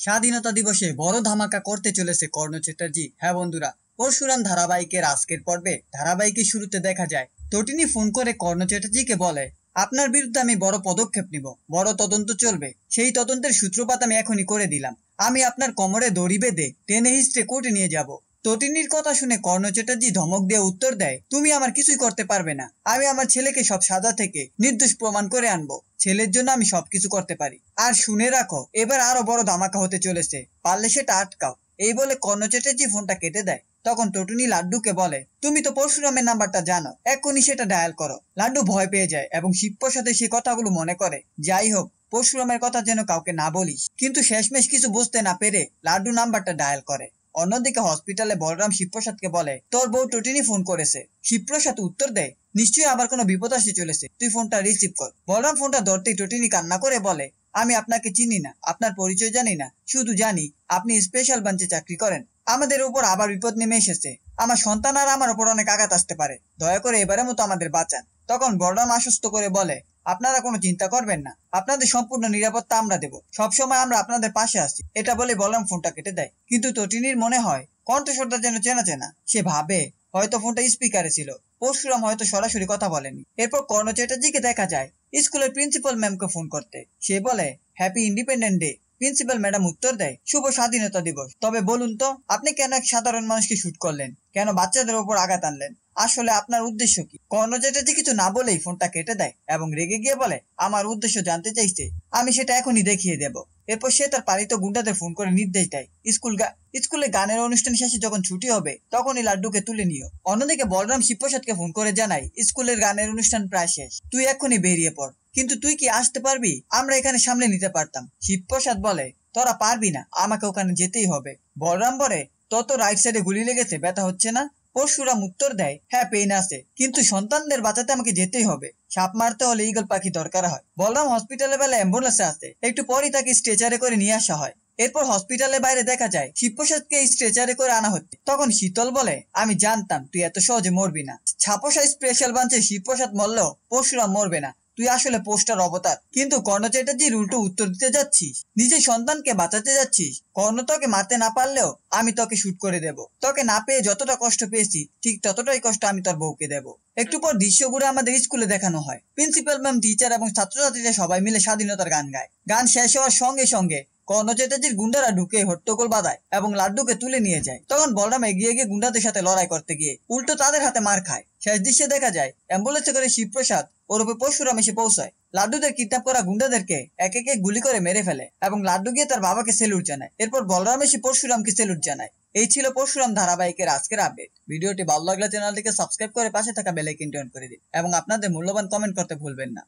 স্বাধীনতা দিবসে বড় ধামাকা করতে চলেছে কর্ণ চ্যাটার্জি। হ্যাঁ বন্ধুরা, পরশুরাম ধারাবাহিকের আজকের পর্বে ধারাবাহিকের শুরুতে দেখা যায় তটিনী ফোন করে কর্ণ চ্যাটার্জিকে বলে, আপনার বিরুদ্ধে আমি বড় পদক্ষেপ নিব, বড় তদন্ত চলবে, সেই তদন্তের সূত্রপাত আমি এখনই করে দিলাম। আমি আপনার কোমরে দড়ি বেঁধে টেনে হিস্ট্রে কোর্টে নিয়ে যাব। তটিনীর কথা শুনে কর্ণ চ্যাটার্জি ধমক দিয়ে উত্তর দেয়, তুমি আমার কিছুই করতে পারবে না। আমি আমার ছেলেকে সব সাজা থেকে নির্দোষ প্রমাণ করে আনবো। ছেলের জন্য আমি সবকিছু করতে পারি। আর শুনে রাখো, এবার আরো বড় ধামাকা হতে চলেছে, পারলে সেটা আটকাও। এই বলে কর্ণ চ্যাটার্জি ফোনটা কেটে দেয়। তখন টটুনি লাড্ডুকে বলে, তুমি তো পরশুরামের নাম্বারটা জানো, এক্ষুনি সেটা ডায়াল করো। লাড্ডু ভয় পেয়ে যায় এবং শিবপুর সাথে সে কথাগুলো মনে করে। যাই হোক, পরশুরামের কথা যেন কাউকে না বলিস। কিন্তু শেষমেশ কিছু বুঝতে না পেরে লাড্ডু নাম্বারটা ডায়াল করে। অন্যদিকে হসপিটালে বলরাম শিবপ্রসাদকে বলে, তোর বউ টটিনি ফোন করেছে। শিবপ্রসাদ উত্তর দেয়, নিশ্চয়ই আবার কোনো বিপদ আসতে চলেছে, তুই ফোনটা রিসিভ কর। বলরাম ফোনটা ধরতেই টটিনি কান্না করে বলে, আমি আপনাকে চিনি না, আপনার পরিচয় জানি না, শুধু জানি আপনি স্পেশাল ব্রাঞ্চে চাকরি করেন। আমাদের উপর আবার বিপদ নেমে এসেছে, আমার সন্তান আর আমার উপর অনেক আঘাত আসতে পারে, দয়া করে এবারের মতো আমাদের বাঁচান। তখন বলরাম আশ্বস্ত করে বলে, আপনারা কোনো চিন্তা করবেন না, আপনাদের সম্পূর্ণ নিরাপত্তা আমরা দেব, সবসময় আমরা আপনাদের পাশে আছি। এটা বলে বলরাম ফোনটা কেটে দেয়। কিন্তু তটিনীর মনে হয় কণ্ঠস্বরটা যেন চেনা চেনা। সে ভাবে হয়তো ফোনটা স্পিকারে ছিল, পরশুরাম হয়তো সরাসরি কথা বলেনি। এরপর কর্ণ চ্যাটার্জিকে দেখা যায় স্কুলের প্রিন্সিপাল ম্যামকে ফোন করতে। সে বলে, happy independent day. Principal madam উত্তর দেয়, শুভ স্বাধীনতা দিবস। তবে বলুন তো, আপনি কেন এক সাধারণ মানুষকে শুট করলেন, কেন বাচ্চাদের উপর আঘাত আনলেন, আসলে আপনার উদ্দেশ্য কি? কর্ণ চ্যাটার্জি কিছু না বলেই ফোনটা কেটে দেয় এবং রেগে গিয়ে বলে, আমার উদ্দেশ্য জানতে চাইছে, আমি সেটা এখনই দেখিয়ে দেব। এরপর সে তার পালিত গুন্ডাদের ফোন করে নির্দেশ দেয়, স্কুলে গানের অনুষ্ঠান শেষে যখন ছুটি হবে তখনই লাড্ডুকে তুলে নিও। অন্যদিকে বলরাম শিবপ্রসাদকে ফোন করে জানায়, স্কুলের গানের অনুষ্ঠান প্রায় শেষ, তুই এখনই বেরিয়ে পড়। কিন্তু তুই কি আসতে পারবি? আমরা এখানে সামলে নিতে পারতাম। শিবপ্রসাদ বলে, তোরা পারবি না, আমাকে ওখানে যেতেই হবে। বলরাম বলে, তত রাইট সাইডে গুলি লেগেছে, ব্যথা হচ্ছে না? পরশুরাম উত্তর দেয়, হ্যাঁ পেইন আছে, কিন্তু সন্তানদের বাঁচাতে আমাকে যেতেই হবে। সাপ মারতে হলে ঈগল পাখি দরকার হয়। বলরাম হসপিটালে বেলা অ্যাম্বুলেন্সে আসে, একটু পরই তাকে স্ট্রেচারে করে নিয়ে আসা হয়। এরপর হসপিটালের বাইরে দেখা যায় শিবপ্রসাদকে স্ট্রেচারে করে আনা হচ্ছে। তখন শীতল বলে, আমি জানতাম তুই এত সহজে মরবি না। ছাপোষা স্পেশাল ব্রাঞ্চে শিবপ্রসাদ মরলেও পরশুরাম মরবে না, তুই আসলে পোস্টার অবতার। কিন্তু কর্ণ চ্যাটার্জির উল্টো উত্তর দিতে যাচ্ছিস, নিজের সন্তানকে বাঁচাতে যাচ্ছিস। কর্ণ তোকে মারতে না পারলেও আমি তোকে শুট করে দেব। তোকে না পেয়ে যতটা কষ্ট পেয়েছি ঠিক ততটাই কষ্ট আমি তোর বউকে দেব। একটু পর দৃশ্যগুলো আমাদের স্কুলে দেখানো হয়। প্রিন্সিপাল ম্যাম, টিচার এবং ছাত্রছাত্রীরা সবাই মিলে স্বাধীনতার গান গায়। গান শেষ হওয়ার সঙ্গে সঙ্গে কর্ণ চ্যাটার্জির গুন্ডারা ঢুকে হট্টগোল বাঁধায় এবং লাড্ডুকে তুলে নিয়ে যায়। তখন বলরাম এগিয়ে গিয়ে গুন্ডাদের সাথে লড়াই করতে গিয়ে উল্টো তাদের হাতে মার খায়। শেষ দৃশ্যে দেখা যায় অ্যাম্বুলেন্সে করে শিবপ্রসাদ ওরূপে পরশুরাম এসে পৌঁছায়। লাড্ডুদের কিডন্যাপ করা গুন্ডাদেরকে এক একে গুলি করে মেরে ফেলে এবং লাড্ডু গিয়ে তার বাবাকে সেলুট জানায়। এরপর বলরাম এসে পরশুরামকে সেলুট জানায়। এই ছিল পরশুরাম ধারাবাহিকের আজকের আপডেট। ভিডিওটি ভালো লাগলে চ্যানেলটিকে সাবস্ক্রাইব করে পাশে থাকা বেল আইকনটি অন করে দিন এবং আপনাদের মূল্যবান কমেন্ট করতে ভুলবেন না।